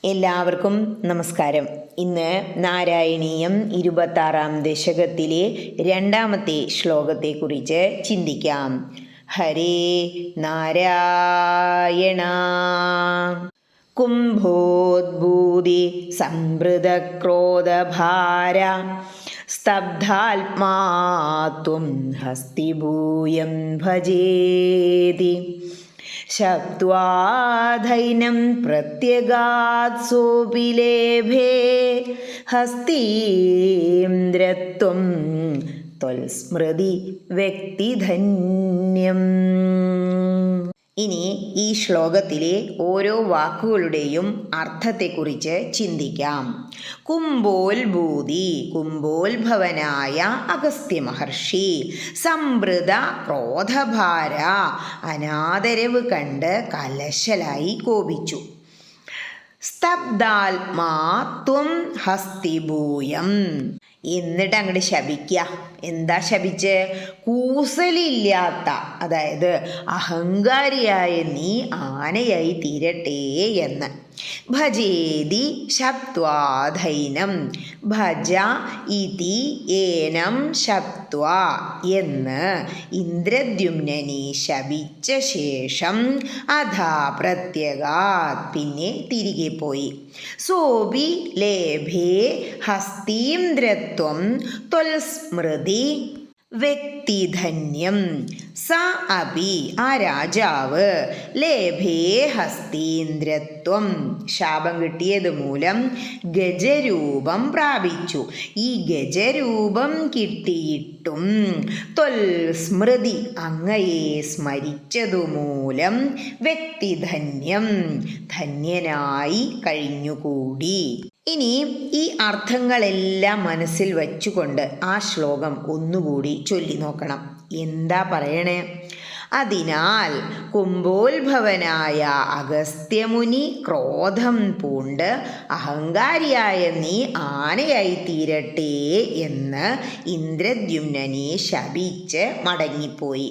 എല്ലാവർക്കും നമസ്കാരം. ഇന്ന് നാരായണീയം 26-ാം ദശകത്തിലെ 2-ാമത്തെ ശ്ലോകത്തെക്കുറിച്ച് ചിന്തിക്കാം. ഹരേ നാരായണ. കുംഭോദ്ഭൂതി സംവൃതക്രോധഭാര സ്തബ്ധാത്മാ ത്വം ഹസ്തിഭൂയം ഭജേതി ശബ്ദ്വാധൈനം പ്രത്യഗാത് സോപി ലേഭേ ഹസ്തീന്ദ്രത്വം ത്വൽസ്മൃതി വ്യക്തിധന്യം. ഇനി ഈ ശ്ലോകത്തിലെ ഓരോ വാക്കുകളുടെയും അർത്ഥത്തെക്കുറിച്ച് ചിന്തിക്കാം. കുംഭോത്ഭൂതി, കുംഭോത്ഭവനായ അഗസ്ത്യ മഹർഷി. സംവൃത ക്രോധഭാര, അനാദരവ് കണ്ട് കലശലായി കോപിച്ചു. സ്തബ്ധാത്മാ ത്വം ഹസ്തിഭൂയം, എന്നിട്ട് അങ്ങോട്ട് ശപിക്കുക. എന്താ ശപിച്ച്? കൂസലില്ലാത്ത, അതായത് അഹങ്കാരിയായ നീ ആനയായി തീരട്ടെ എന്ന്. ഭജേതി ശബ്ദ്വാധൈനം, ഭജ ഇതി ഏനം ശബ്ദ്വാ എന്ന് ഇന്ദ്രദ്യുമ്നനെ ശപിച്ച ശേഷം അഥാ പ്രത്യഗാത്, പിന്നെ തിരികെ പോയി. സോപി ലേഭേ ഹസ്തീന്ദ്രത്വം ത്വൽസ്മൃതി വ്യക്തിധന്യം. സ അപി, ആ രാജാവ്, ലേഭേ ഹസ്തീന്ദ്രത്വം, ശാപം കിട്ടിയത് മൂലം ഗജരൂപം പ്രാപിച്ചു. ഈ ഗജരൂപം കിട്ടിയിട്ടും ത്വൽസ്മൃതി, അങ്ങയെ സ്മരിച്ചതുമൂലം വ്യക്തിധന്യം, ധന്യനായി കഴിഞ്ഞുകൂടി. ഇനി ഈ അർത്ഥങ്ങളെല്ലാം മനസ്സിൽ വച്ചുകൊണ്ട് ആ ശ്ലോകം ഒന്നുകൂടി ചൊല്ലി നോക്കണം. എന്താ പറയണേ? അതിനാൽ കുംഭോത്ഭവനായ അഗസ്ത്യമുനി ക്രോധം പൂണ്ട് അഹങ്കാരിയായ നീ ആനയായി തീരട്ടെ എന്ന് ഇന്ദ്രദ്യുമ്നനെ ശപിച്ച് മടങ്ങിപ്പോയി.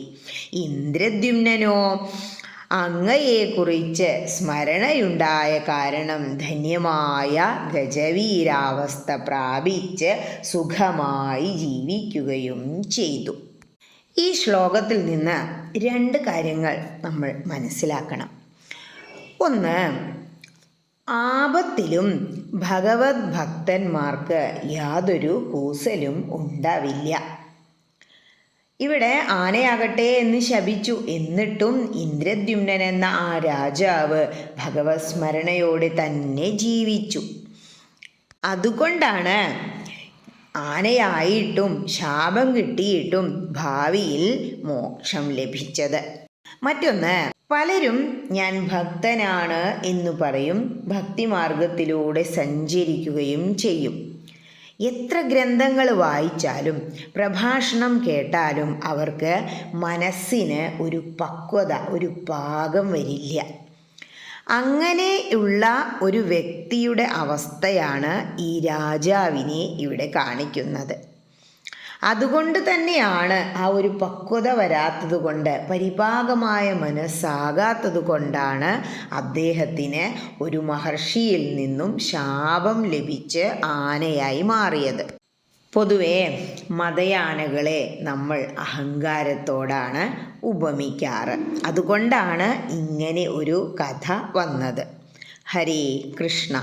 ഇന്ദ്രദ്യുമ്നനോ അങ്ങയെക്കുറിച്ച് സ്മരണയുണ്ടായ കാരണം ധന്യമായ ഗജവീരാവസ്ഥ പ്രാപിച്ച് സുഖമായി ജീവിക്കുകയും ചെയ്തു. ഈ ശ്ലോകത്തിൽ നിന്ന് 2 കാര്യങ്ങൾ നമ്മൾ മനസ്സിലാക്കണം. ഒന്ന്, ആപത്തിലും ഭഗവത് ഭക്തന്മാർക്ക് യാതൊരു കൂസലും ഉണ്ടാവില്ല. ഇവിടെ ആനയാകട്ടെ എന്ന് ശപിച്ചു. എന്നിട്ടും ഇന്ദ്രദ്യുമ്നൻ എന്ന ആ രാജാവ് ഭഗവത് സ്മരണയോടെ തന്നെ ജീവിച്ചു. അതുകൊണ്ടാണ് ആനയായിട്ടും ശാപം കിട്ടിയിട്ടും ഭാവിയിൽ മോക്ഷം ലഭിച്ചത്. മറ്റൊന്ന്, പലരും ഞാൻ ഭക്തനാണ് എന്നു പറയും, ഭക്തിമാർഗത്തിലൂടെ സഞ്ചരിക്കുകയും ചെയ്യും. എത്ര ഗ്രന്ഥങ്ങൾ വായിച്ചാലും പ്രഭാഷണം കേട്ടാലും അവർക്ക് മനസ്സിന് ഒരു പക്വത, ഒരു പാകം വരില്ല. അങ്ങനെയുള്ള ഒരു വ്യക്തിയുടെ അവസ്ഥയാണ് ഈ രാജാവിനെ ഇവിടെ കാണിക്കുന്നത്. അതുകൊണ്ട് തന്നെയാണ് ആ ഒരു പക്വത വരാത്തത് കൊണ്ട്, പരിപാകമായ മനസ്സാകാത്തത് കൊണ്ടാണ് അദ്ദേഹത്തിന് ഒരു മഹർഷിയിൽ നിന്നും ശാപം ലഭിച്ച് ആനയായി മാറിയത്. പൊതുവെ മതയാനകളെ നമ്മൾ അഹങ്കാരത്തോടാണ് ഉപമിക്കാറ്. അതുകൊണ്ടാണ് ഇങ്ങനെ ഒരു കഥ വന്നത്. ഹരേ കൃഷ്ണ.